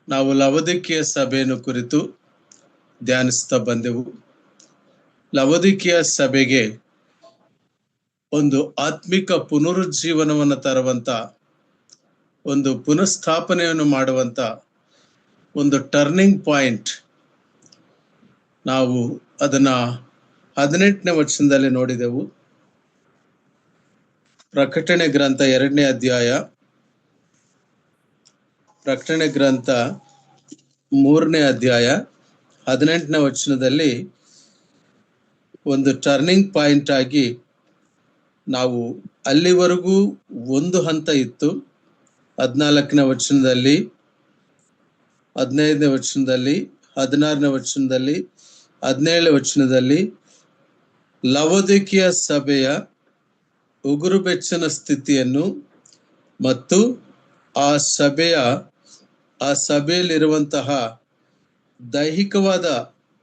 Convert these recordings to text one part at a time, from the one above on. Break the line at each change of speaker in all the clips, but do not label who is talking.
ನಾವು ಲವೋದಿಕೀಯ ಸಭೆಯನ್ನು ಕುರಿತು ಧ್ಯಾನಿಸ್ತಾ ಬಂದೆವು. ಲವೋದಿಕೀಯ ಸಭೆಗೆ ಒಂದು ಆತ್ಮಿಕ ಪುನರುಜ್ಜೀವನವನ್ನು ತರುವಂತ, ಒಂದು ಪುನಃಸ್ಥಾಪನೆಯನ್ನು ಮಾಡುವಂತ ಒಂದು ಟರ್ನಿಂಗ್ ಪಾಯಿಂಟ್, ನಾವು ಅದನ್ನ 18ನೇ ವಚನದಲ್ಲಿ ನೋಡಿದೆವು. ಪ್ರಕಟಣೆ ಗ್ರಂಥ 2ನೇ ಅಧ್ಯಾಯ, ಪ್ರಕಟಣೆ ಗ್ರಂಥ 3ನೇ ಅಧ್ಯಾಯ 18ನೇ ವಚನದಲ್ಲಿ ಒಂದು ಟರ್ನಿಂಗ್ ಪಾಯಿಂಟ್ ಆಗಿ ನಾವು ಅಲ್ಲಿವರೆಗೂ ಒಂದು ಹಂತ ಇತ್ತು. 14ನೇ ವಚನದಲ್ಲಿ, 15ನೇ ವಚನದಲ್ಲಿ, 16ನೇ ವಚನದಲ್ಲಿ, 17ನೇ ವಚನದಲ್ಲಿ ಲವೋದಿಕೀಯ ಸಭೆಯ ಉಗುರು ಬೆಚ್ಚನ ಸ್ಥಿತಿಯನ್ನು ಮತ್ತು ಆ ಸಭೆಯಲ್ಲಿರುವಂತಹ ದೈಹಿಕವಾದ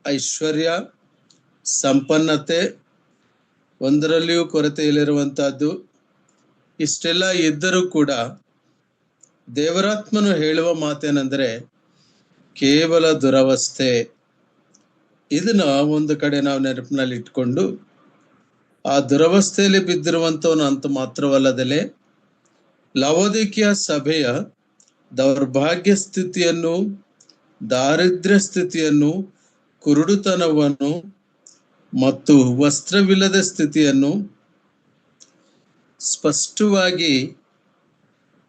ಐಶ್ವರ್ಯ, ಸಂಪನ್ನತೆ, ಒಂದರಲ್ಲಿಯೂ ಕೊರತೆ ಇಲ್ಲಿರುವಂತಹದ್ದು, ಇಷ್ಟೆಲ್ಲ ಇದ್ದರೂ ಕೂಡ ದೇವರಾತ್ಮನು ಹೇಳುವ ಮಾತೇನೆಂದರೆ ಕೇವಲ ದುರವಸ್ಥೆ. ಇದನ್ನ ಒಂದು ಕಡೆ ನಾವು ನೆನಪಿನಲ್ಲಿ ಇಟ್ಕೊಂಡು, ಆ ದುರವಸ್ಥೆಯಲ್ಲಿ ಬಿದ್ದಿರುವಂತವನು ಅಂತ ಮಾತ್ರವಲ್ಲದಲೆ ಲವೋದಿಕೀಯ ಸಭೆಯ ದೌರ್ಭಾಗ್ಯ ಸ್ಥಿತಿಯನ್ನು, ದಾರಿದ್ರ್ಯ ಸ್ಥಿತಿಯನ್ನು, ಕುರುಡುತನವನ್ನು ಮತ್ತು ವಸ್ತ್ರವಿಲ್ಲದ ಸ್ಥಿತಿಯನ್ನು ಸ್ಪಷ್ಟವಾಗಿ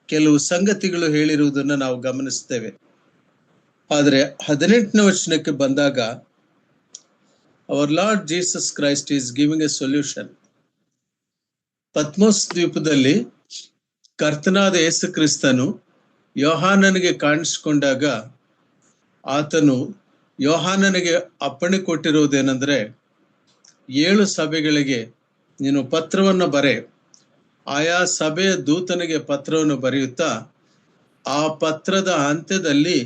ಕೆಲವು ಸಂಗತಿಗಳು ಹೇಳಿರುವುದನ್ನು ನಾವು ಗಮನಿಸ್ತೇವೆ. ಆದರೆ 18ನೇ ವಚನಕ್ಕೆ ಬಂದಾಗ our lord Jesus Christ is giving a solution. Patmos ದ್ವೀಪದಲ್ಲಿ ಕರ್ತನಾದ ಯೇಸು ಕ್ರಿಸ್ತನು ಯೋಹಾನನಿಗೆ ಕಾಣಿಸಿಕೊಂಡಾಗ ಆತನು ಯೋಹಾನನಿಗೆ ಅಪ್ಪಣೆ ಕೊಟ್ಟಿರುವುದೇನೆಂದ್ರೆ, 7 ಸಭೆಗಳಿಗೆ ನೀನು ಪತ್ರವನ್ನು ಬರೆ. ಆಯಾ ಸಭೆಯ ದೂತನಿಗೆ ಪತ್ರವನ್ನು ಬರೆಯುತ್ತಾ ಆ ಪತ್ರದ ಅಂತ್ಯದಲ್ಲಿ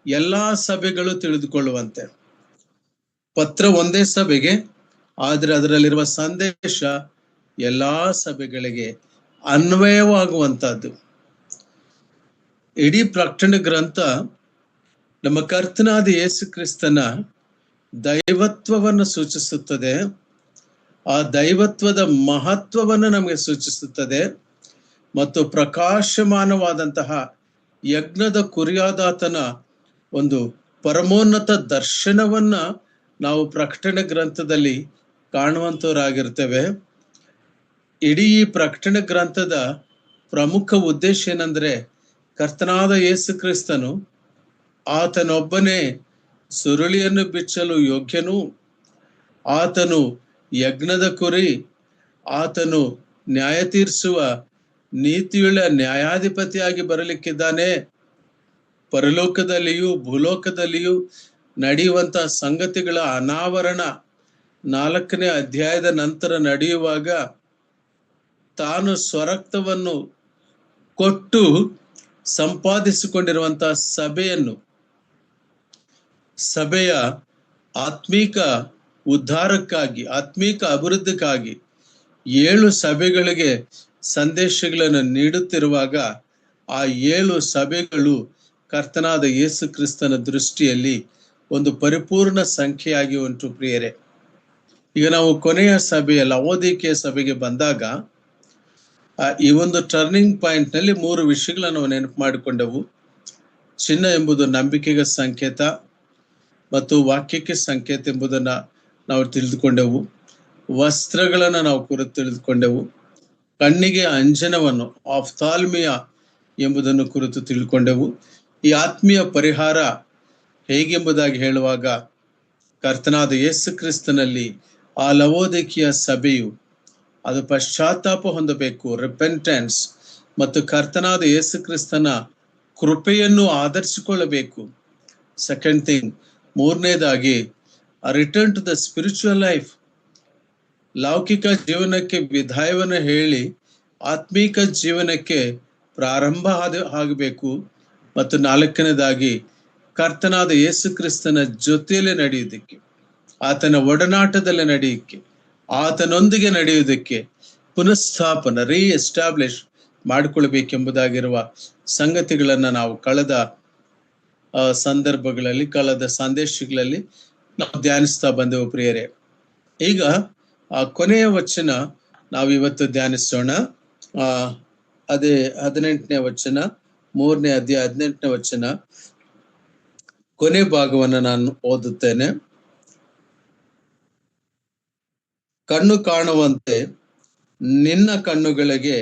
ಎಲ್ಲಾ ಸಭೆಗಳು ತಿಳಿದುಕೊಳ್ಳುವಂತೆ. ಪತ್ರ ಒಂದೇ ಸಭೆಗೆ, ಆದರೆ ಅದರಲ್ಲಿರುವ ಸಂದೇಶ ಎಲ್ಲಾ ಸಭೆಗಳಿಗೆ ಅನ್ವಯವಾಗುವಂತಹದ್ದು. ಇಡೀ ಪ್ರಕಟಣೆ ಗ್ರಂಥ ನಮ್ಮ ಕರ್ತನಾದ ಯೇಸು ಕ್ರಿಸ್ತನ ದೈವತ್ವವನ್ನು ಸೂಚಿಸುತ್ತದೆ. ಆ ದೈವತ್ವದ ಮಹತ್ವವನ್ನು ನಮಗೆ ಸೂಚಿಸುತ್ತದೆ ಮತ್ತು ಪ್ರಕಾಶಮಾನವಾದಂತಹ ಯಜ್ಞದ ಕುರಿಯಾದಾತನ ಒಂದು ಪರಮೋನ್ನತ ದರ್ಶನವನ್ನ ನಾವು ಪ್ರಕಟಣೆ ಗ್ರಂಥದಲ್ಲಿ ಕಾಣುವಂತವರಾಗಿರ್ತೇವೆ. ಇಡೀ ಪ್ರಕಟಣೆ ಗ್ರಂಥದ ಪ್ರಮುಖ ಉದ್ದೇಶ ಏನಂದ್ರೆ, ಕರ್ತನಾದ ಯೇಸು ಕ್ರಿಸ್ತನು ಆತನೊಬ್ಬನೇ ಸುರುಳಿಯನ್ನು ಬಿಚ್ಚಲು ಯೋಗ್ಯನು, ಆತನು ಯಜ್ಞದ ಕುರಿ, ಆತನು ನ್ಯಾಯ ತೀರಿಸುವ ನೀತಿಯುಳ್ಳ ನ್ಯಾಯಾಧಿಪತಿಯಾಗಿ ಬರಲಿಕ್ಕಿದ್ದಾನೆ. ಪರಲೋಕದಲ್ಲಿಯೂ ಭೂಲೋಕದಲ್ಲಿಯೂ ನಡೆಯುವಂತಹ ಸಂಗತಿಗಳ ಅನಾವರಣ 4ನೇ ಅಧ್ಯಾಯದ ನಂತರ ನಡೆಯುವಾಗ ತಾನು ಸ್ವರಕ್ತವನ್ನು ಕೊಟ್ಟು ಸಂಪಾದಿಸಿಕೊಂಡಿರುವಂತಹ ಸಭೆಯ ಆತ್ಮೀಕ ಉದ್ಧಾರಕ್ಕಾಗಿ, ಆತ್ಮೀಕ ಅಭಿವೃದ್ಧಿಗಾಗಿ 7 ಸಭೆಗಳಿಗೆ ಸಂದೇಶಗಳನ್ನು ನೀಡುತ್ತಿರುವಾಗ ಆ 7 ಸಭೆಗಳು ಕರ್ತನಾದ ಯೇಸು ಕ್ರಿಸ್ತನ ದೃಷ್ಟಿಯಲ್ಲಿ ಒಂದು ಪರಿಪೂರ್ಣ ಸಂಖ್ಯೆಯಾಗಿ ಉಂಟು. ಪ್ರಿಯರೇ, ಈಗ ನಾವು ಕೊನೆಯ ಸಭೆಯ ಲವೋದಿಕೀಯ ಸಭೆಗೆ ಬಂದಾಗ ಈ ಒಂದು ಟರ್ನಿಂಗ್ ಪಾಯಿಂಟ್ ನಲ್ಲಿ 3 ವಿಷಯಗಳನ್ನು ನಾವು ನೆನಪು ಮಾಡಿಕೊಂಡೆವು. ಚಿನ್ನ ಎಂಬುದು ನಂಬಿಕೆಗೆ ಸಂಕೇತ ಮತ್ತು ವಾಕ್ಯಕ್ಕೆ ಸಂಕೇತ ಎಂಬುದನ್ನ ನಾವು ತಿಳಿದುಕೊಂಡೆವು. ವಸ್ತ್ರಗಳನ್ನು ನಾವು ಕುರಿತು ತಿಳಿದುಕೊಂಡೆವು. ಕಣ್ಣಿಗೆ ಅಂಜನವನ್ನು, ಆಫ್ಥಾಲ್ಮಿಯಾ ಎಂಬುದನ್ನು ಕುರಿತು ತಿಳ್ಕೊಂಡೆವು. ಈ ಆತ್ಮೀಯ ಪರಿಹಾರ ಹೇಗೆಂಬುದಾಗಿ ಹೇಳುವಾಗ, ಕರ್ತನಾದ ಯೇಸು ಕ್ರಿಸ್ತನಲ್ಲಿ ಆ ಲವೋದಿಕೀಯ ಸಭೆಯು ಅದು ಪಶ್ಚಾತ್ತಾಪ ಹೊಂದಬೇಕು, ರಿಪೆಂಟೆನ್ಸ್, ಮತ್ತು ಕರ್ತನಾದ ಯೇಸು ಕ್ರಿಸ್ತನ ಕೃಪೆಯನ್ನು ಆಧರಿಸಿಕೊಳ್ಳಬೇಕು. ಸೆಕೆಂಡ್ ಥಿಂಗ್, 3ನೇದಾಗಿ return to the spiritual life, ಲೌಕಿಕ ಜೀವನಕ್ಕೆ ವಿದಾಯವನ್ನು ಹೇಳಿ ಆತ್ಮೀಕ ಜೀವನಕ್ಕೆ ಪ್ರಾರಂಭ ಆಗಬೇಕು. ಮತ್ತು 4ನೇದಾಗಿ ಕರ್ತನಾದ ಯೇಸು ಕ್ರಿಸ್ತನ ಜೊತೆಯಲ್ಲಿ ನಡೆಯುವುದಕ್ಕೆ, ಆತನ ಒಡನಾಟದಲ್ಲಿ ನಡೆಯಕ್ಕೆ, ಆತನೊಂದಿಗೆ ನಡೆಯುವುದಕ್ಕೆ ಪುನಃಸ್ಥಾಪನ, ರೀಎಸ್ಟಾಬ್ಲಿಷ್ ಮಾಡಿಕೊಳ್ಬೇಕೆಂಬುದಾಗಿರುವ ಸಂಗತಿಗಳನ್ನ ನಾವು ಕಳೆದ ಸಂದರ್ಭಗಳಲ್ಲಿ, ಕಳೆದ ಸಂದೇಶಗಳಲ್ಲಿ ನಾವು ಧ್ಯಾನಿಸ್ತಾ ಬಂದೆವು ಪ್ರಿಯರೇ. ಈಗ ಆ ಕೊನೆಯ ವಚನ ನಾವಿವತ್ತು ಧ್ಯಾನಿಸೋಣ. ಅದೇ 18ನೇ ವಚನ, 3ನೇ ಅಧ್ಯಾಯ 18ನೇ ವಚನ, ಕೊನೆ ಭಾಗವನ್ನು ನಾನು ಓದುತ್ತೇನೆ. ಕಣ್ಣು ಕಾಣುವಂತೆ ನಿನ್ನ ಕಣ್ಣುಗಳಿಗೆ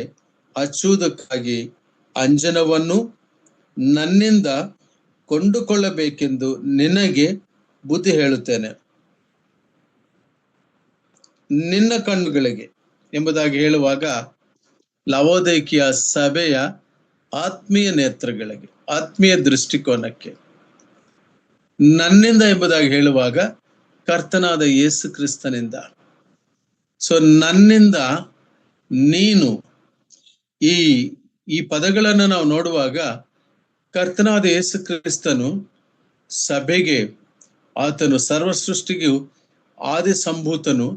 ಹಚ್ಚುವುದಕ್ಕಾಗಿ ಅಂಜನವನ್ನು ನನ್ನಿಂದ ಕೊಂಡುಕೊಳ್ಳಬೇಕೆಂದು ನಿನಗೆ ಬುದ್ಧಿ ಹೇಳುತ್ತೇನೆ. ನಿನ್ನ ಕಣ್ಣುಗಳಿಗೆ ಎಂಬುದಾಗಿ ಹೇಳುವಾಗ ಲವೋದಿಕೀಯ ಸಭೆಯ ಆತ್ಮೀಯ ನೇತ್ರಗಳಿಗೆ, ಆತ್ಮೀಯ ದೃಷ್ಟಿಕೋನಕ್ಕೆ, ನನ್ನಿಂದ ಎಂಬುದಾಗಿ ಹೇಳುವಾಗ ಕರ್ತನಾದ ಯೇಸು ಕ್ರಿಸ್ತನಿಂದ. ಸೊ ನನ್ನಿಂದ ನೀನು, ಈ ಪದಗಳನ್ನು ನಾವು ನೋಡುವಾಗ ಕರ್ತನಾದ ಯೇಸು ಕ್ರಿಸ್ತನು ಸಭೆಗೆ, ಆತನು ಸರ್ವ ಸೃಷ್ಟಿಗೂ ಆದಿ ಸಂಭೂತನು,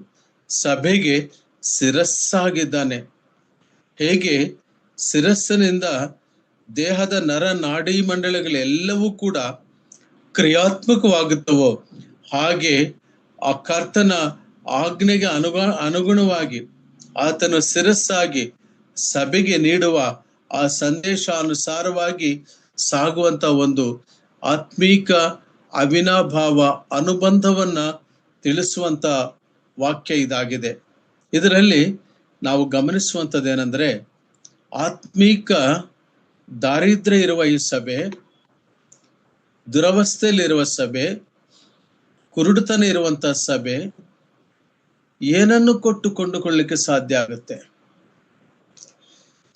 ಸಭೆಗೆ ಶಿರಸ್ಸಾಗಿದ್ದಾನೆ. ಹೇಗೆ ಶಿರಸ್ಸಿನಿಂದ ದೇಹದ ನರ ನಾಡಿ ಮಂಡಲಗಳೆಲ್ಲವೂ ಕೂಡ ಕ್ರಿಯಾತ್ಮಕವಾಗುತ್ತವೋ, ಹಾಗೆ ಆ ಕರ್ತನ ಆಜ್ಞೆಗೆ ಅನುಗುಣವಾಗಿ ಆತನು ಶಿರಸ್ಸಾಗಿ ಸಭೆಗೆ ನೀಡುವ ಆ ಸಂದೇಶಾನುಸಾರವಾಗಿ ಸಾಗುವಂತ ಒಂದು ಆತ್ಮೀಕ ಅವಿನಾಭಾವ ಅನುಬಂಧವನ್ನ ತಿಳಿಸುವಂತ ವಾಕ್ಯ ಇದಾಗಿದೆ. ಇದರಲ್ಲಿ ನಾವು ಗಮನಿಸುವಂಥದ್ದೇನೆಂದ್ರೆ, ಆತ್ಮೀಕ ದಾರಿದ್ರ್ಯ ಇರುವ ಈ ಸಭೆ, ದುರವಸ್ಥೆಯಲ್ಲಿರುವ ಸಭೆ, ಕುರುಡುತನ ಇರುವಂತ ಸಭೆ ಏನನ್ನು ಕೊಟ್ಟು ಕೊಂಡುಕೊಳ್ಳಲಿಕ್ಕೆ ಸಾಧ್ಯ ಆಗುತ್ತೆ?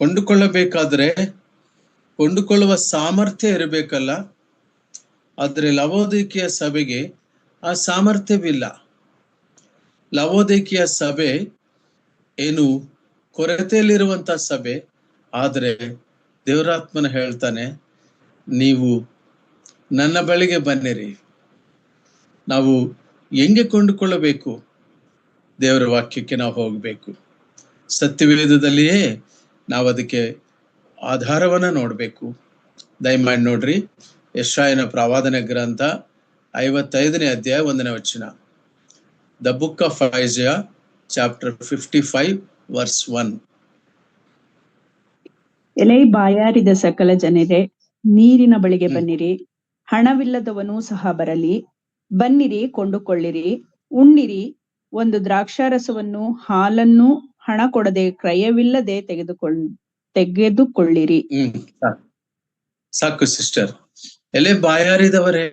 ಕೊಂಡುಕೊಳ್ಳಬೇಕಾದ್ರೆ ಕೊಂಡುಕೊಳ್ಳುವ ಸಾಮರ್ಥ್ಯ ಇರಬೇಕಲ್ಲ. ಆದ್ರೆ ಲವೋದಿಕೀಯ ಸಭೆಗೆ ಆ ಸಾಮರ್ಥ್ಯವಿಲ್ಲ. ಲವೋದಿಕೀಯ ಸಭೆ ಏನು ಕೊರತೆಯಲ್ಲಿರುವಂತ ಸಭೆ. ಆದರೆ ದೇವರಾತ್ಮನ ಹೇಳ್ತಾನೆ, ನೀವು ನನ್ನ ಬಳಿಗೆ ಬನ್ನಿರಿ. ನಾವು ಹೆಂಗೆ ಕೊಂಡುಕೊಳ್ಳಬೇಕು? ದೇವರ ವಾಕ್ಯಕ್ಕೆ ನಾವು ಹೋಗಬೇಕು. ಸತ್ಯವೇದದಲ್ಲಿಯೇ ನಾವು ಅದಕ್ಕೆ ಆಧಾರವನ್ನ ನೋಡ್ಬೇಕು. ದಯಮಾಡಿ ನೋಡ್ರಿ, ಯೆಶಾಯನ ಪ್ರವಾದನೆ ಗ್ರಂಥ 55ನೇ ಅಧ್ಯಾಯ 1ನೇ ವಚನ. The book of Isaiah chapter 55 verse 1.
ಎಲೈ ಬಾಯಾರಿದ ಸಕಲ ಜನರೇ, ನೀರಿನ ಬಳಿಗೆ ಬನ್ನಿರಿ. ಹಣವಿಲ್ಲದವನೂ ಸಹ ಬರಲಿ. ಬನ್ನಿರಿ, ಕೊಂಡುಕೊಳ್ಳಿರಿ, ಉಣ್ಣಿರಿ. ಒಂದು ದ್ರಾಕ್ಷಾರಸವನ್ನು ಹಾಲನ್ನು ಹಣ ಕೊಡದೆ ಕ್ರಯವಿಲ್ಲದೆ ತೆಗೆದುಕೊಳ್ಳಿರಿ.
ಸಾಕು ಸಿಸ್ಟರ್. ಎಲೆ ಬಾಯಾರಿದವರೇ,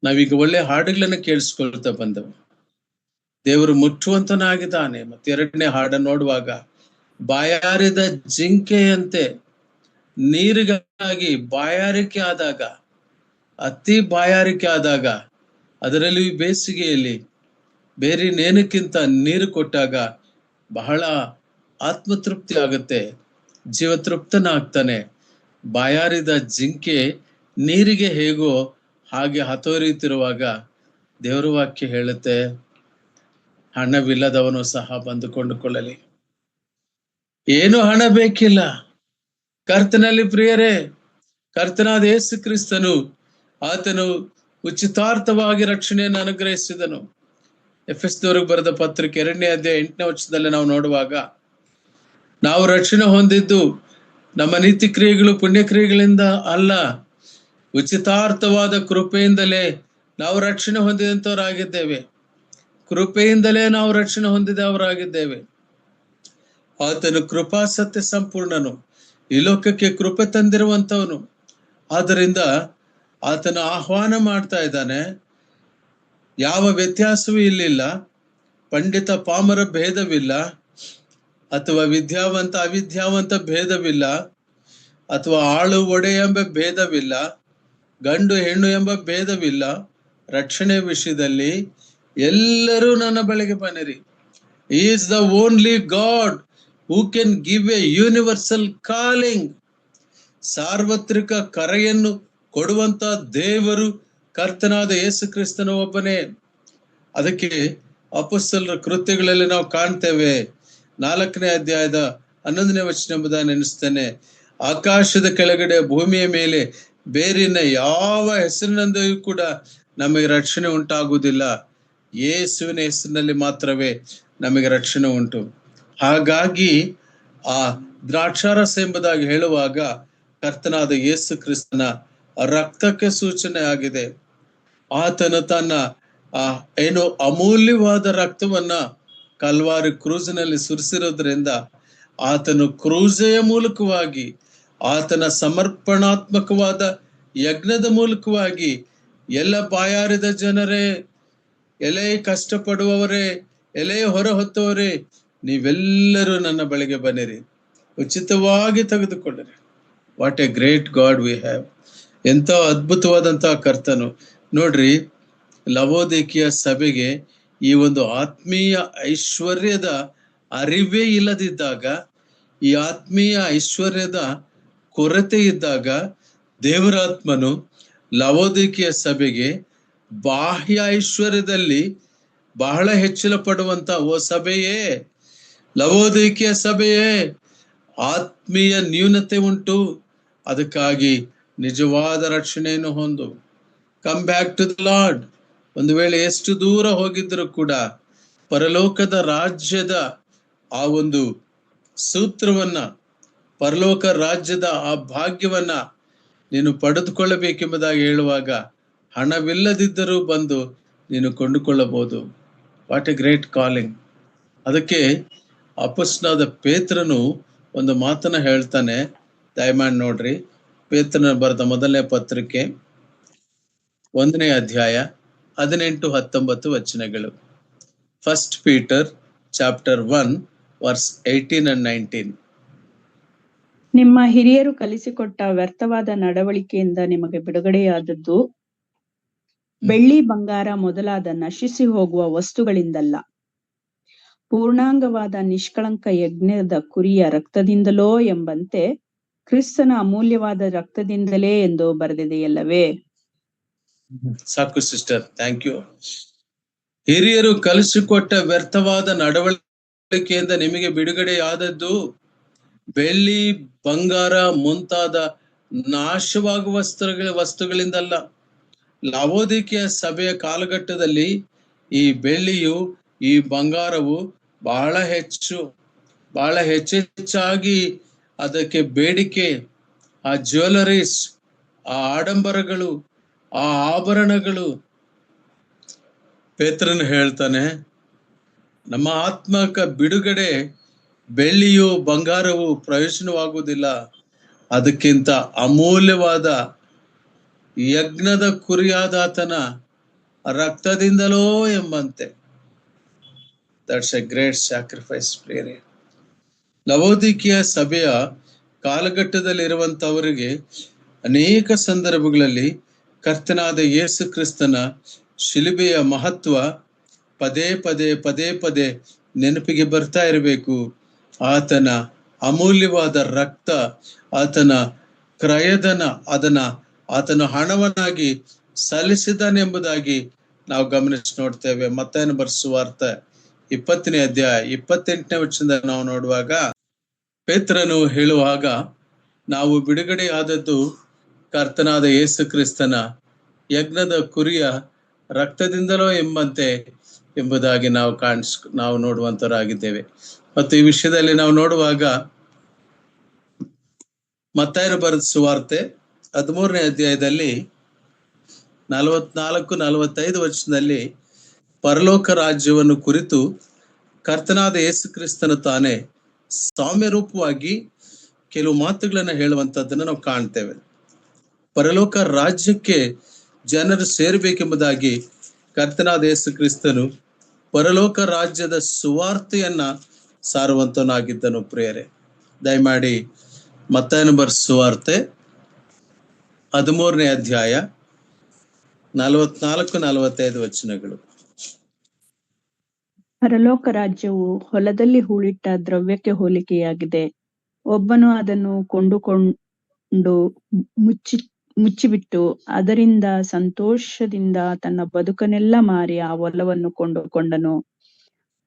ನಾವೀಗ ಒಳ್ಳೆ ಹಾಡುಗಳನ್ನ ಕೇಳಿಸ್ಕೊಳ್ತಾ ಬಂದವು. ದೇವರು ಮುಟ್ಟುವಂತನಾಗಿದ್ದಾನೆ. ಮತ್ತೆ 2ನೇ ಹಾಡನ್ನು ನೋಡುವಾಗ, ಬಾಯಾರಿದ ಜಿಂಕೆಯಂತೆ ನೀರಿಗಾಗಿ ಬಾಯಾರಿಕೆ ಆದಾಗ, ಅತಿ ಬಾಯಾರಿಕೆ ಆದಾಗ, ಅದರಲ್ಲಿ ಬೇಸಿಗೆಯಲ್ಲಿ ಬೇರೆನೇನಕ್ಕಿಂತ ನೀರು ಕೊಟ್ಟಾಗ ಬಹಳ ಆತ್ಮತೃಪ್ತಿ ಆಗುತ್ತೆ, ಜೀವತೃಪ್ತನಾಗ್ತಾನೆ. ಬಾಯಾರಿದ ಜಿಂಕೆ ನೀರಿಗೆ ಹೇಗೋ ಹಾಗೆ ಹತೋರಿಯುತ್ತಿರುವಾಗ ದೇವರ ವಾಕ್ಯ ಹೇಳುತ್ತೆ, ಹಣವಿಲ್ಲದವನು ಸಹ ಬಂದು ಕೊಂಡುಕೊಳ್ಳಲಿ. ಏನು ಹಣ ಬೇಕಿಲ್ಲ ಕರ್ತನಲ್ಲಿ. ಪ್ರಿಯರೇ, ಕರ್ತನಾದ ಯೇಸು ಕ್ರಿಸ್ತನು, ಆತನು ಉಚಿತಾರ್ಥವಾಗಿ ರಕ್ಷಣೆಯನ್ನು ಅನುಗ್ರಹಿಸಿದನು. ಎಫೆಸದವರಿಗೆ ಬರೆದ ಪತ್ರಿಕೆ 2ನೇ ಅಧ್ಯಾಯ 8ನೇ ವಚನದಲ್ಲಿ ನಾವು ನೋಡುವಾಗ, ನಾವು ರಕ್ಷಣೆ ಹೊಂದಿದ್ದು ನಮ್ಮ ನೀತಿ ಕ್ರಿಯೆಗಳು ಪುಣ್ಯಕ್ರಿಯೆಗಳಿಂದ ಅಲ್ಲ, ಉಚಿತಾರ್ಥವಾದ ಕೃಪೆಯಿಂದಲೇ ನಾವು ರಕ್ಷಣೆ ಹೊಂದಿದಂತವರಾಗಿದ್ದೇವೆ. ಕೃಪೆಯಿಂದಲೇ ನಾವು ರಕ್ಷಣೆ ಹೊಂದಿದವರಾಗಿದ್ದೇವೆ. ಆತನು ಕೃಪಾ ಸತ್ಯ ಸಂಪೂರ್ಣನು, ಈ ಲೋಕಕ್ಕೆ ಕೃಪೆ ತಂದಿರುವಂತವನು. ಆದ್ದರಿಂದ ಆತನು ಆಹ್ವಾನ ಮಾಡ್ತಾ ಇದ್ದಾನೆ. ಯಾವ ವ್ಯತ್ಯಾಸವೂ ಇಲ್ಲಿಲ್ಲ. ಪಂಡಿತ ಪಾಮರ ಭೇದವಿಲ್ಲ, ಅಥವಾ ವಿದ್ಯಾವಂತ ಅವಿದ್ಯಾವಂತ ಭೇದವಿಲ್ಲ, ಅಥವಾ ಆಳು ಒಡೆ ಎಂಬ ಭೇದವಿಲ್ಲ, ಗಂಡು ಹೆಣ್ಣು ಎಂಬ ಭೇದವಿಲ್ಲ. ರಕ್ಷಣೆ ವಿಷಯದಲ್ಲಿ ಎಲ್ಲರೂ ನನ್ನ ಬಳಿಗೆ ಬನ್ನಿರಿ. He is the only God who can give a universal calling. ಸಾರ್ವತ್ರಿಕ ಕರೆಯನ್ನು ಕೊಡುವಂತ ದೇವರು ಕರ್ತನಾದ ಯೇಸು ಕ್ರಿಸ್ತನ ಒಬ್ಬನೇ. ಅದಕ್ಕೆ ಅಪೊಸ್ತಲರ ಕೃತ್ಯಗಳಲ್ಲಿ ನಾವು ಕಾಣ್ತೇವೆ. 4ನೇ ಅಧ್ಯಾಯದ 11ನೇ ವಚನ ಎಂಬುದನ್ನು ನೆನೆಸ್ತೇನೆ. ಆಕಾಶದ ಕೆಳಗಡೆ ಭೂಮಿಯ ಮೇಲೆ ಬೇರಿನ ಯಾವ ಹೆಸರಿನಿಂದಲೂ ಕೂಡ ನಮಗೆ ರಕ್ಷಣೆ ಉಂಟಾಗುವುದಿಲ್ಲ. ಯೇಸುವಿನ ಹೆಸರಿನಲ್ಲಿ ಮಾತ್ರವೇ ನಮಗೆ ರಕ್ಷಣೆ ಉಂಟು. ಹಾಗಾಗಿ ಆ ದ್ರಾಕ್ಷಾರಸ ಎಂಬುದಾಗಿ ಹೇಳುವಾಗ ಕರ್ತನಾದ ಯೇಸು ಕ್ರಿಸ್ತನ ರಕ್ತಕ್ಕೆ ಸೂಚನೆ ಆಗಿದೆ. ಆತನು ತನ್ನ ಏನು ಅಮೂಲ್ಯವಾದ ರಕ್ತವನ್ನ ಕಲ್ವಾರಿ ಕ್ರೂಸಿನಲ್ಲಿ ಸುರಿಸಿರೋದ್ರಿಂದ ಆತನು ಕ್ರೂಸೆಯ ಮೂಲಕವಾಗಿ, ಆತನ ಸಮರ್ಪಣಾತ್ಮಕವಾದ ಯಜ್ಞದ ಮೂಲಕವಾಗಿ ಎಲ್ಲ ಬಾಯಾರಿದ ಜನರೇ, ಎಲೆ ಕಷ್ಟಪಡುವವರೇ, ಎಲೆ ಹೊರ ಹೊತ್ತವರೇ, ನೀವೆಲ್ಲರೂ ನನ್ನ ಬಳಿಗೆ ಬನ್ನಿರಿ, ಉಚಿತವಾಗಿ ತೆಗೆದುಕೊಳ್ಳಿರಿ. What a great God we have. ಎಂತ ಅದ್ಭುತವಾದಂತಹ ಕರ್ತನು ನೋಡ್ರಿ. ಲವೋದಿಕೀಯ ಸಭೆಗೆ ಈ ಒಂದು ಆತ್ಮೀಯ ಐಶ್ವರ್ಯದ ಅರಿವೇ ಇಲ್ಲದಿದ್ದಾಗ, ಈ ಆತ್ಮೀಯ ಐಶ್ವರ್ಯದ ಕೊರತೆ ಇದ್ದಾಗ, ದೇವರಾತ್ಮನು ಲವೋದಿಕೀಯ ಸಭೆಗೆ ಬಾಹ್ಯ ಐಶ್ವರ್ಯದಲ್ಲಿ ಬಹಳ ಹೆಚ್ಚಳ ಪಡುವಂತ ಓ ಸಭೆಯೇ, ಲವೋದಿಕೀಯ ಸಭೆಯೇ, ಆತ್ಮೀಯ ನ್ಯೂನತೆ ಉಂಟು, ಅದಕ್ಕಾಗಿ ನಿಜವಾದ ರಕ್ಷಣೆಯನ್ನು ಹೊಂದು. Come back to the Lord. ಒಂದು ವೇಳೆ ಎಷ್ಟು ದೂರ ಹೋಗಿದ್ರು ಕೂಡ ಪರಲೋಕದ ರಾಜ್ಯದ ಆ ಒಂದು ಸೂತ್ರವನ್ನ, ಪರಲೋಕ ರಾಜ್ಯದ ಆ ಭಾಗ್ಯವನ್ನ ನೀನು ಪಡೆದುಕೊಳ್ಳಬೇಕೆಂಬುದಾಗಿ ಹೇಳುವಾಗ ಹಣವಿಲ್ಲದಿದ್ದರೂ ಬಂದು ನೀನು ಕೊಂಡುಕೊಳ್ಳಬಹುದು. What a great calling. ಅದಕ್ಕೆ ಅಪೊಸ್ತಲನಾದ ಪೇತ್ರನು ಒಂದು ಮಾತನ್ನ ಹೇಳ್ತಾನೆ, ದಯಮಾಡಿ ನೋಡ್ರಿ. ಪೇತ್ರನ ಬರೆದ ಮೊದಲನೇ ಪತ್ರಿಕೆ 1ನೇ ಅಧ್ಯಾಯ 18-19 ವಚನಗಳು. First Peter chapter 1 verse 18 and 19.
ನಿಮ್ಮ ಹಿರಿಯರು ಕಲಿಸಿಕೊಟ್ಟ ವ್ಯರ್ಥವಾದ ನಡವಳಿಕೆಯಿಂದ ನಿಮಗೆ ಬಿಡುಗಡೆಯಾದದ್ದು ಬೆಳ್ಳಿ ಬಂಗಾರ ಮೊದಲಾದ ನಶಿಸಿ ಹೋಗುವ ವಸ್ತುಗಳಿಂದಲ್ಲ, ಪೂರ್ಣಾಂಗವಾದ ನಿಷ್ಕಳಂಕ ಯಜ್ಞದ ಕುರಿಯ ರಕ್ತದಿಂದಲೋ ಎಂಬಂತೆ ಕ್ರಿಸ್ತನ ಅಮೂಲ್ಯವಾದ ರಕ್ತದಿಂದಲೇ ಎಂದು ಬರೆದಿದೆಯಲ್ಲವೇ.
ಸಾಕು ಸಿಸ್ಟರ್, ಥ್ಯಾಂಕ್ ಯು. ಹಿರಿಯರು ಕಲಿಸಿಕೊಟ್ಟ ವ್ಯರ್ಥವಾದ ನಡವಳಿಕೆಯಿಂದ ನಿಮಗೆ ಬಿಡುಗಡೆಯಾದದ್ದು ಬೆಳ್ಳಿ ಬಂಗಾರ ಮುಂತಾದ ನಾಶವಾಗುವ ವಸ್ತುಗಳಿಂದಲ್ಲ. ಲವೋದಿಕೀಯ ಸಭೆಯ ಕಾಲಘಟ್ಟದಲ್ಲಿ ಈ ಬೆಳ್ಳಿಯು, ಈ ಬಂಗಾರವು ಬಹಳ ಹೆಚ್ಚೆಚ್ಚಾಗಿ ಅದಕ್ಕೆ ಬೇಡಿಕೆ, ಆ ಜ್ಯುವೆಲರೀಸ್, ಆ ಆಡಂಬರಗಳು, ಆ ಆಭರಣಗಳು. ಪೇತ್ರನು ಹೇಳ್ತಾನೆ, ನಮ್ಮ ಆತ್ಮಕ ಬಿಡುಗಡೆ ಬೆಳ್ಳಿಯು ಬಂಗಾರವು ಪ್ರಯೋಜನವಾಗುವುದಿಲ್ಲ, ಅದಕ್ಕಿಂತ ಅಮೂಲ್ಯವಾದ ಯಜ್ಞದ ಕುರಿಯಾದಾತನ ರಕ್ತದಿಂದಲೋ ಎಂಬಂತೆ. ದಟ್ಸ್ ಎ ಗ್ರೇಟ್ ಸ್ಯಾಕ್ರಿಫೈಸ್ ಪ್ರೇರೆ. ಲವೋದಿಕೀಯ ಸಭೆಯ ಕಾಲಘಟ್ಟದಲ್ಲಿರುವಂತವರಿಗೆ ಅನೇಕ ಸಂದರ್ಭಗಳಲ್ಲಿ ಕರ್ತನಾದ ಯೇಸು ಕ್ರಿಸ್ತನ ಶಿಲುಬೆಯ ಮಹತ್ವ ಪದೇ ಪದೇ ನೆನಪಿಗೆ ಬರ್ತಾ ಇರಬೇಕು. ಆತನ ಅಮೂಲ್ಯವಾದ ರಕ್ತ, ಆತನ ಕ್ರಯಧನ, ಆತನ ಹಣವನ್ನಾಗಿ ಸಲ್ಲಿಸಿದನೆಂಬುದಾಗಿ ನಾವು ಗಮನಿಸಿ ನೋಡ್ತೇವೆ. ಮತ್ತಾಯನ ಬರೆದ ಸುವಾರ್ತೆ 20ನೇ ಅಧ್ಯಾಯ 28ನೇ ವಚನದ ನಾವು ನೋಡುವಾಗ ಪೇತ್ರನು ಹೇಳುವಾಗ, ನಾವು ಬಿಡುಗಡೆಯಾದದ್ದು ಕರ್ತನಾದ ಯೇಸು ಕ್ರಿಸ್ತನ ಯಜ್ಞದ ಕುರಿಯ ರಕ್ತದಿಂದಲೋ ಎಂಬಂತೆ ಎಂಬುದಾಗಿ ನಾವು ನೋಡುವಂತರಾಗಿದ್ದೇವೆ. ಮತ್ತು ಈ ವಿಷಯದಲ್ಲಿ ನಾವು ನೋಡುವಾಗ ಮತ್ತಾಯನ ಬರೆದ ಸುವಾರ್ತೆ 13ನೇ ಅಧ್ಯಾಯದಲ್ಲಿ 44-45 ವಚನದಲ್ಲಿ ಪರಲೋಕ ರಾಜ್ಯವನ್ನು ಕುರಿತು ಕರ್ತನಾದ ಯೇಸು ಕ್ರಿಸ್ತನು ತಾನೇ ಸಾಮ್ಯ ರೂಪವಾಗಿ ಕೆಲವು ಮಾತುಗಳನ್ನ ಹೇಳುವಂತದ್ದನ್ನು ನಾವು ಕಾಣ್ತೇವೆ. ಪರಲೋಕ ರಾಜ್ಯಕ್ಕೆ ಜನರು ಸೇರಬೇಕೆಂಬುದಾಗಿ ಕರ್ತನಾದ ಯೇಸು ಕ್ರಿಸ್ತನು ಪರಲೋಕ ರಾಜ್ಯದ ಸುವಾರ್ತೆಯನ್ನ ಸಾರುವಂತನಾಗಿದ್ದನು. ಪ್ರಿಯರೇ, ದಯಮಾಡಿ ಮತ್ತಾಯನ ಬರೆದ ಸುವಾರ್ತೆ 13ನೇ ಅಧ್ಯಾಯ 44-45 ವಚನಗಳು.
ಪರಲೋಕ ರಾಜ್ಯವು ಹೊಲದಲ್ಲಿ ಹೂಳಿಟ್ಟ ದ್ರವ್ಯಕ್ಕೆ ಹೋಲಿಕೆಯಾಗಿದೆ. ಒಬ್ಬನು ಅದನ್ನು ಕೊಂಡುಕೊಂಡು ಮುಚ್ಚಿಬಿಟ್ಟು ಅದರಿಂದ ಸಂತೋಷದಿಂದ ತನ್ನ ಬದುಕನ್ನೆಲ್ಲ ಮಾರಿ ಆ ಹೊಲವನ್ನು ಕೊಂಡುಕೊಂಡನು.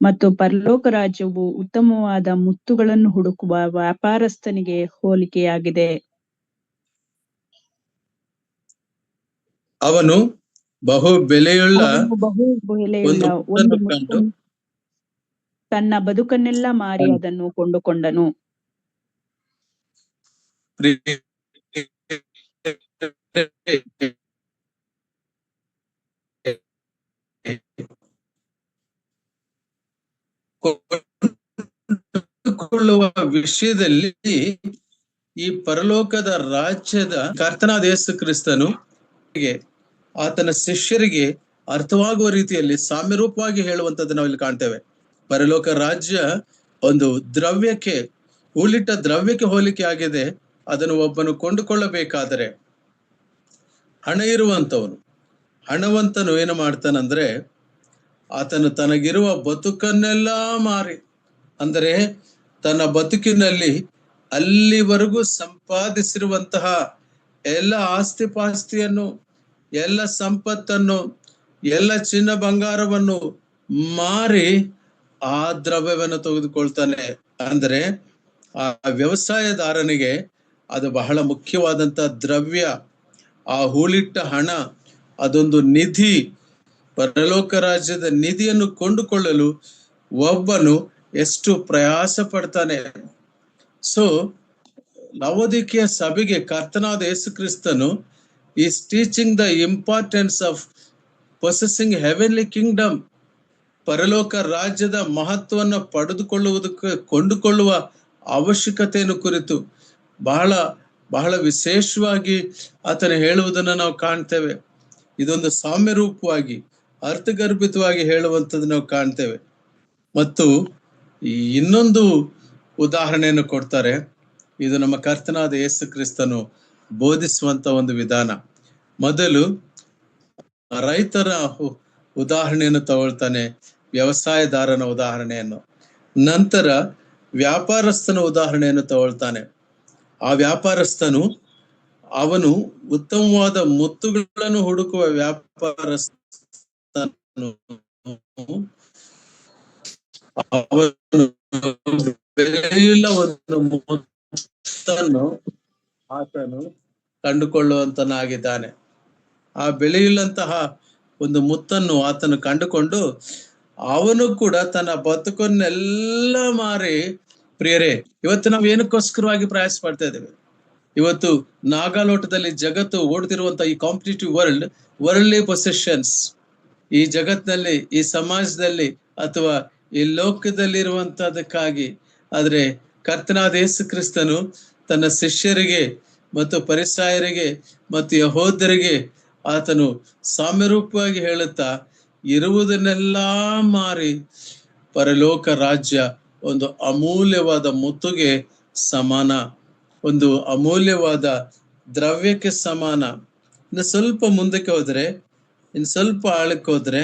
ಮತ್ತು ಪರಲೋಕ ರಾಜ್ಯವು ಉತ್ತಮವಾದ ಮುತ್ತುಗಳನ್ನು ಹುಡುಕುವ ವ್ಯಾಪಾರಸ್ಥನಿಗೆ ಹೋಲಿಕೆಯಾಗಿದೆ.
ಅವನು ಬಹು ಬೆಲೆಯುಳ್ಳ
ಅವನು ಬಹು ಬೆಲೆಯುಳ್ಳ ಒಂದು ಮುತ್ತನ್ನು ತನ್ನ ಬದುಕನ್ನೆಲ್ಲ ಮಾರಿ ಅದನ್ನು ಕೊಂಡುಕೊಂಡನು.
ಕೊಳ್ಳುವ ವಿಷಯದಲ್ಲಿ ಈ ಪರಲೋಕದ ರಾಜ್ಯದ ಕರ್ತನಾದ ಯೇಸು ಕ್ರಿಸ್ತನು ಆತನ ಶಿಷ್ಯರಿಗೆ ಅರ್ಥವಾಗುವ ರೀತಿಯಲ್ಲಿ ಸಾಮ್ಯರೂಪವಾಗಿ ಹೇಳುವಂತದ್ದು ನಾವಿಲ್ಲಿ ಕಾಣ್ತೇವೆ. ಪರಲೋಕ ರಾಜ್ಯ ಒಂದು ದ್ರವ್ಯಕ್ಕೆ, ಹೂಳಿಟ್ಟ ದ್ರವ್ಯಕ್ಕೆ ಹೋಲಿಕೆ ಆಗಿದೆ. ಅದನ್ನು ಒಬ್ಬನು ಕೊಂಡುಕೊಳ್ಳಬೇಕಾದರೆ ಹಣ ಇರುವಂತವನು, ಹಣವಂತನು ಏನು ಮಾಡ್ತಾನಂದ್ರೆ ಆತನು ತನಗಿರುವ ಬದುಕನ್ನೆಲ್ಲ ಮಾರಿ, ಅಂದರೆ ತನ್ನ ಬದುಕಿನಲ್ಲಿ ಅಲ್ಲಿವರೆಗೂ ಸಂಪಾದಿಸಿರುವಂತಹ ಎಲ್ಲ ಆಸ್ತಿ ಪಾಸ್ತಿಯನ್ನು, ಎಲ್ಲ ಸಂಪತ್ತನ್ನು, ಎಲ್ಲ ಚಿನ್ನ ಬಂಗಾರವನ್ನು ಮಾರಿ ಆ ದ್ರವ್ಯವನ್ನು ತೆಗೆದುಕೊಳ್ತಾನೆ. ಅಂದ್ರೆ ಆ ವ್ಯವಸಾಯದಾರನಿಗೆ ಅದು ಬಹಳ ಮುಖ್ಯವಾದಂತ ದ್ರವ್ಯ. ಆ ಹೂಳಿಟ್ಟ ಹಣ ಅದೊಂದು ನಿಧಿ. ಪರಲೋಕ ರಾಜ್ಯದ ನಿಧಿಯನ್ನು ಕೊಂಡುಕೊಳ್ಳಲು ಒಬ್ಬನು ಎಷ್ಟು ಪ್ರಯಾಸ ಪಡ್ತಾನೆ. ಸೊ ಲವೋದಿಕೀಯ ಸಭೆಗೆ ಕರ್ತನಾದ ಯೇಸು ಕ್ರಿಸ್ತನು is teaching the importance of possessing heavenly Kingdom. ಪರಲೋಕ ರಾಜ್ಯದ ಮಹತ್ವವನ್ನು ಪಡೆದುಕೊಳ್ಳುವುದಕ್ಕೆ, ಕೊಂಡುಕೊಳ್ಳುವ ಅವಶ್ಯಕತೆಯನ್ನು ಕುರಿತು ಬಹಳ ಬಹಳ ವಿಶೇಷವಾಗಿ ಆತನು ಹೇಳುವುದನ್ನು ನಾವು ಕಾಣ್ತೇವೆ. ಇದೊಂದು ಸಾಮ್ಯ ರೂಪವಾಗಿ, ಅರ್ಥಗರ್ಭಿತವಾಗಿ ಹೇಳುವಂಥದ್ದು ನಾವು ಕಾಣ್ತೇವೆ. ಮತ್ತು ಇನ್ನೊಂದು ಉದಾಹರಣೆಯನ್ನು ಕೊಡ್ತಾರೆ. ಇದು ನಮ್ಮ ಕರ್ತನಾದ ಯೇಸು ಕ್ರಿಸ್ತನು ಬೋಧಿಸುವಂತ ಒಂದು ವಿಧಾನ. ಮೊದಲು ರೈತರ ಉದಾಹರಣೆಯನ್ನು ತಗೊಳ್ತಾನೆ, ವ್ಯವಸಾಯದಾರನ ಉದಾಹರಣೆಯನ್ನು. ನಂತರ ವ್ಯಾಪಾರಸ್ಥನ ಉದಾಹರಣೆಯನ್ನು ತಗೊಳ್ತಾನೆ. ಆ ವ್ಯಾಪಾರಸ್ಥನು ಅವನು ಉತ್ತಮವಾದ ಮುತ್ತುಗಳನ್ನು ಹುಡುಕುವ ವ್ಯಾಪಾರಸ್ಥನು ಅವನು ಬೆಲೆಯುಳ್ಳ ಒಂದು ಮುತ್ತನ್ನು ಆತನು ಕಂಡುಕೊಳ್ಳುವಂತನಾಗಿದ್ದಾನೆ. ಆ ಬೆಲೆಯುಳ್ಳಂತಹ ಒಂದು ಮುತ್ತನ್ನು ಆತನು ಕಂಡುಕೊಂಡು ಅವನು ಕೂಡ ತನ್ನ ಬದುಕನ್ನೆಲ್ಲ ಮಾರಿ, ಪ್ರಿಯರೇ, ಇವತ್ತು ನಾವು ಏನಕ್ಕೋಸ್ಕರವಾಗಿ ಪ್ರಯಾಸ ಪಡ್ತಾ ಇದ್ದೇವೆ? ಇವತ್ತು ನಾಗಾಲೋಟದಲ್ಲಿ ಜಗತ್ತು ಓಡ್ತಿರುವಂತ ಈ ಕಾಂಪಿಟೇಟಿವ್ ವರ್ಲ್ಡ್ಲಿ ಪೊಸೆಷನ್ಸ್, ಈ ಜಗತ್ತಿನಲ್ಲಿ, ಈ ಸಮಾಜದಲ್ಲಿ ಅಥವಾ ಈ ಲೋಕದಲ್ಲಿರುವಂತದಕ್ಕಾಗಿ. ಆದ್ರೆ ಕರ್ತನಾದ ಯೇಸು ಕ್ರಿಸ್ತನು ತನ್ನ ಶಿಷ್ಯರಿಗೆ ಮತ್ತು ಪರಿಸಾಯರಿಗೆ ಮತ್ತು ಯಹೋದ್ಯರಿಗೆ ಆತನು ಸಾಮ್ಯರೂಪವಾಗಿ ಹೇಳುತ್ತಾ, ಇರುವುದನ್ನೆಲ್ಲ ಮಾರಿ ಪರಲೋಕ ರಾಜ್ಯ ಒಂದು ಅಮೂಲ್ಯವಾದ ಮುತ್ತುಗೆ ಸಮಾನ, ಒಂದು ಅಮೂಲ್ಯವಾದ ದ್ರವ್ಯಕ್ಕೆ ಸಮಾನ. ಇನ್ನು ಸ್ವಲ್ಪ ಮುಂದಕ್ಕೆ ಹೋದ್ರೆ, ಇನ್ನು ಸ್ವಲ್ಪ ಆಳಕ್ಕೆ ಹೋದ್ರೆ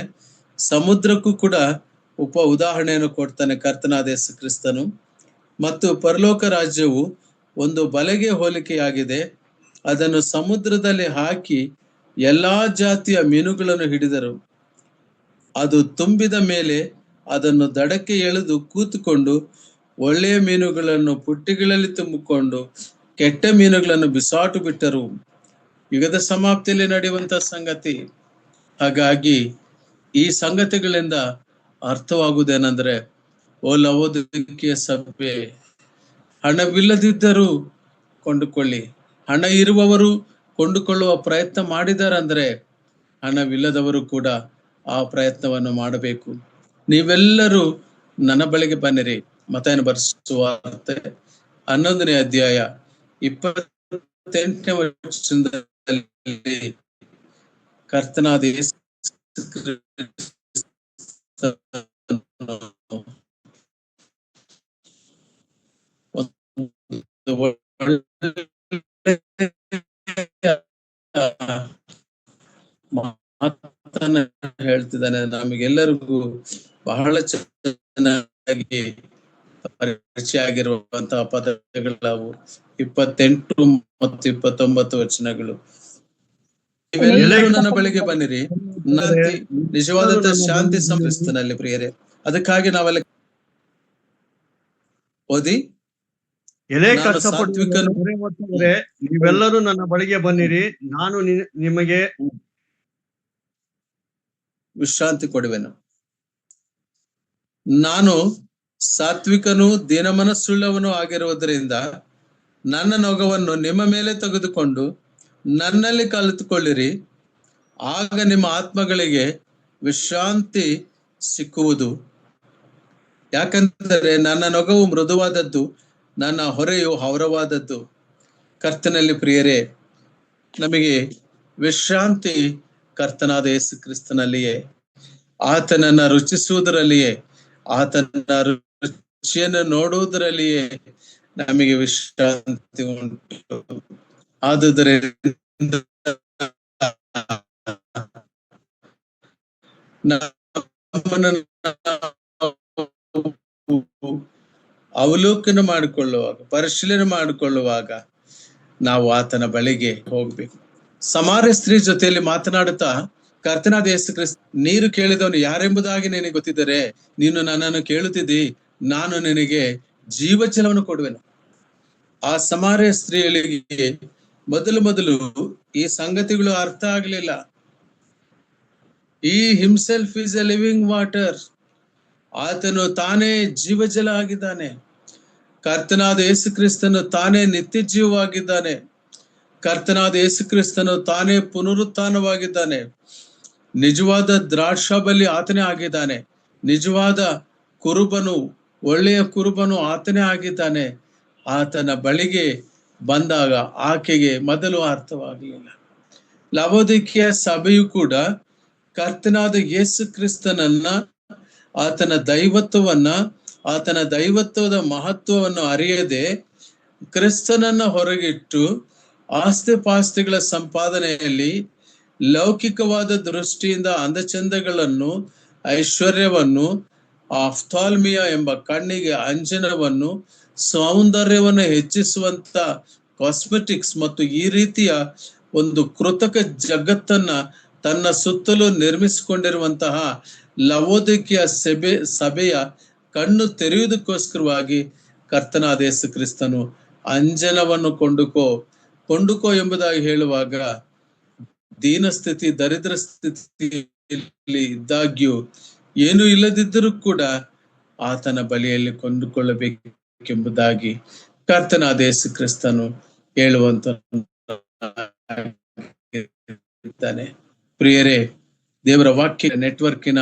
ಸಮುದ್ರಕ್ಕೂ ಕೂಡ ಉದಾಹರಣೆಯನ್ನು ಕೊಡ್ತಾನೆ ಕರ್ತನಾದ ಯೇಸು ಕ್ರಿಸ್ತನು. ಮತ್ತು ಪರಲೋಕ ರಾಜ್ಯವು ಒಂದು ಬಲೆಗೆ ಹೋಲಿಕೆಯಾಗಿದೆ. ಅದನ್ನು ಸಮುದ್ರದಲ್ಲಿ ಹಾಕಿ ಎಲ್ಲಾ ಜಾತಿಯ ಮೀನುಗಳನ್ನು ಹಿಡಿದರು. ಅದು ತುಂಬಿದ ಮೇಲೆ ಅದನ್ನು ದಡಕ್ಕೆ ಎಳೆದು ಕೂತುಕೊಂಡು ಒಳ್ಳೆಯ ಮೀನುಗಳನ್ನು ಪುಟ್ಟಿಗಳಲ್ಲಿ ತುಂಬಿಕೊಂಡು ಕೆಟ್ಟ ಮೀನುಗಳನ್ನು ಬಿಸಾಟು ಬಿಟ್ಟರು. ಯುಗದ ಸಮಾಪ್ತಿಯಲ್ಲಿ ನಡೆಯುವಂತ ಸಂಗತಿ. ಹಾಗಾಗಿ ಈ ಸಂಗತಿಗಳಿಂದ ಅರ್ಥವಾಗುವುದೇನೆಂದ್ರೆ, ಓ ಲವೋದಿಕೀಯ ಸಭೆ, ಹಣವಿಲ್ಲದಿದ್ದರೂ ಕೊಂಡುಕೊಳ್ಳಿ. ಹಣ ಇರುವವರು ಕೊಂಡುಕೊಳ್ಳುವ ಪ್ರಯತ್ನ ಮಾಡಿದಾರಂದ್ರೆ ಹಣವಿಲ್ಲದವರು ಕೂಡ ಆ ಪ್ರಯತ್ನವನ್ನು ಮಾಡಬೇಕು. ನೀವೆಲ್ಲರೂ ನನ್ನ ಬಳಿಗೆ ಬನ್ನಿರಿ. ಮತ್ತಾಯನ ಬರೆಸುವಾರ್ತೆ 11ನೇ ಅಧ್ಯಾಯ 28ನೇ ವಚನದಲ್ಲಿ ಕರ್ತನಾದ ಯೇಸು ಮಾತನ್ನ ಹೇಳ್ತಿದ್ದಾನೆ. ನಮಗೆಲ್ಲರಿಗೂ ಬಹಳ ಚೆನ್ನಾಗಿ ಪರಿಚಯ ಆಗಿರುವಂತಹ ಪದಗಳವು 28 ಮತ್ತು 29 ವಚನಗಳು. ನೀವೆಲ್ಲರೂ ನನ್ನ ಬಳಿಗೆ ಬನ್ನಿರಿ, ನಿಜವಾದಂತ ಶಾಂತಿ ಸಂಭವಿಸ್ತನಲ್ಲಿ ಪ್ರಿಯರೇ. ಅದಕ್ಕಾಗಿ ನಾವೆಲ್ಲ ಓದಿ,
ನೀವೆಲ್ಲರೂ ನನ್ನ ಬಳಿಗೆ ಬನ್ನಿರಿ, ನಾನು ನಿಮಗೆ
ವಿಶ್ರಾಂತಿ ಕೊಡುವೆನು. ನಾನು ಸಾತ್ವಿಕನು ದೀನಮನಸ್ಸುಳ್ಳವನು ಆಗಿರುವುದರಿಂದ ನನ್ನ ನೊಗವನ್ನು ನಿಮ್ಮ ಮೇಲೆ ತೆಗೆದುಕೊಂಡು ನನ್ನಲ್ಲಿ ಕಲಿತುಕೊಳ್ಳಿರಿ, ಆಗ ನಿಮ್ಮ ಆತ್ಮಗಳಿಗೆ ವಿಶ್ರಾಂತಿ ಸಿಕ್ಕುವುದು. ಯಾಕಂದರೆ ನನ್ನ ನೊಗವು ಮೃದುವಾದದ್ದು, ನನ್ನ ಹೊರೆಯು ಹೌರವಾದದ್ದು. ಕರ್ತನಲ್ಲಿ ಪ್ರಿಯರೇ, ನಮಗೆ ವಿಶ್ರಾಂತಿ ಕರ್ತನಾದ ಯೇಸು ಕ್ರಿಸ್ತನಲ್ಲಿಯೇ, ಆತನನ್ನ ರುಚಿಸುವುದರಲ್ಲಿಯೇ, ಆತನ ರುಚಿಯನ್ನು ನೋಡುವುದರಲ್ಲಿಯೇ ನಮಗೆ ವಿಶ್ರಾಂತಿ ಉಂಟು. ಆದುದರಿಂದ ಅವಲೋಕನ ಮಾಡಿಕೊಳ್ಳುವಾಗ, ಪರಿಶೀಲನೆ ಮಾಡಿಕೊಳ್ಳುವಾಗ ನಾವು ಆತನ ಬಳಿಗೆ ಹೋಗ್ಬೇಕು. ಸಮಾರ್ಯ ಸ್ತ್ರೀ ಜೊತೆಯಲ್ಲಿ ಮಾತನಾಡುತ್ತಾ ಕರ್ತನಾದ ಯೇಸು ಕ್ರಿಸ್ತ, ನೀರು ಕೇಳಿದವನು ಯಾರೆಂಬುದಾಗಿ ನಿನಗೆ ಗೊತ್ತಿದ್ದರೆ ನೀನು ನನ್ನನ್ನು ಕೇಳುತ್ತಿದ್ದಿ, ನಾನು ನಿನಗೆ ಜೀವಜಲವನ್ನು ಕೊಡುವೆನು. ಆ ಸಮಾರ್ಯ ಸ್ತ್ರೀಯಳಿಗೆ ಮೊದಲು ಈ ಸಂಗತಿಗಳು ಅರ್ಥ ಆಗಲಿಲ್ಲ. ಈ himself is A living water, ಆತನು ತಾನೇ ಜೀವಜಲ ಆಗಿದ್ದಾನೆ. ಕರ್ತನಾದ ಯೇಸು ಕ್ರಿಸ್ತನು ತಾನೇ ನಿತ್ಯ ಜೀವವಾಗಿದ್ದಾನೆ. ಕರ್ತನಾದ ಯೇಸು ಕ್ರಿಸ್ತನು ತಾನೇ ಪುನರುತ್ಥಾನವಾಗಿದ್ದಾನೆ. ನಿಜವಾದ ದ್ರಾಕ್ಷಾಬಲಿ ಆತನೇ ಆಗಿದ್ದಾನೆ. ನಿಜವಾದ ಕುರುಬನು, ಒಳ್ಳೆಯ ಕುರುಬನು ಆತನೇ ಆಗಿದ್ದಾನೆ. ಆತನ ಬಳಿಗೆ ಬಂದಾಗ ಆಕೆಗೆ ಮೊದಲು ಅರ್ಥವಾಗಲಿಲ್ಲ. ಲವೋದಿಕೀಯ ಸಭೆಯು ಕೂಡ ಕರ್ತನಾದ ಯೇಸು ಕ್ರಿಸ್ತನನ್ನ, ಆತನ ದೈವತ್ವವನ್ನ, ಆತನ ದೈವತ್ವದ ಮಹತ್ವವನ್ನು ಅರಿಯದೆ ಕ್ರಿಸ್ತನನ್ನ ಹೊರಗಿಟ್ಟು ಆಸ್ತಿ ಪಾಸ್ತಿಗಳ ಸಂಪಾದನೆಯಲ್ಲಿ ಲೌಕಿಕವಾದ ದೃಷ್ಟಿಯಿಂದ ಅಂದಚಂದಗಳನ್ನು, ಐಶ್ವರ್ಯವನ್ನು, ಆಫ್ಥಾಲ್ಮಿಯಾ ಎಂಬ ಕಣ್ಣಿಗೆ ಅಂಜನವನ್ನು, ಸೌಂದರ್ಯವನ್ನು ಹೆಚ್ಚಿಸುವಂತ ಕಾಸ್ಮೆಟಿಕ್ಸ್ ಮತ್ತು ಈ ರೀತಿಯ ಒಂದು ಕೃತಕ ಜಗತ್ತನ್ನ ತನ್ನ ಸುತ್ತಲೂ ನಿರ್ಮಿಸಿಕೊಂಡಿರುವಂತಹ ಲವೋದಿಕೀಯ ಸಭೆಯ ಕಣ್ಣು ತೆರೆಯುವುದಕ್ಕೋಸ್ಕರವಾಗಿ ಕರ್ತನಾದ ಯೇಸು ಕ್ರಿಸ್ತನು ಅಂಜನವನ್ನು ಕೊಂಡುಕೋ ಎಂಬುದಾಗಿ ಹೇಳುವಾಗ, ದೀನಸ್ಥಿತಿ, ದರಿದ್ರ ಸ್ಥಿತಿಯಲ್ಲಿ ಇದ್ದಾಗ್ಯೂ, ಏನು ಇಲ್ಲದಿದ್ದರೂ ಕೂಡ ಆತನ ಬಳಿಯಲ್ಲಿ ಕೊಂಡುಕೊಳ್ಳಬೇಕೆಂಬುದಾಗಿ ಕರ್ತನಾದ ಯೇಸು ಕ್ರಿಸ್ತನು ಹೇಳುವಂತ ಪ್ರಿಯರೇ, ದೇವರ ವಾಕ್ಯ ನೆಟ್ವರ್ಕಿನ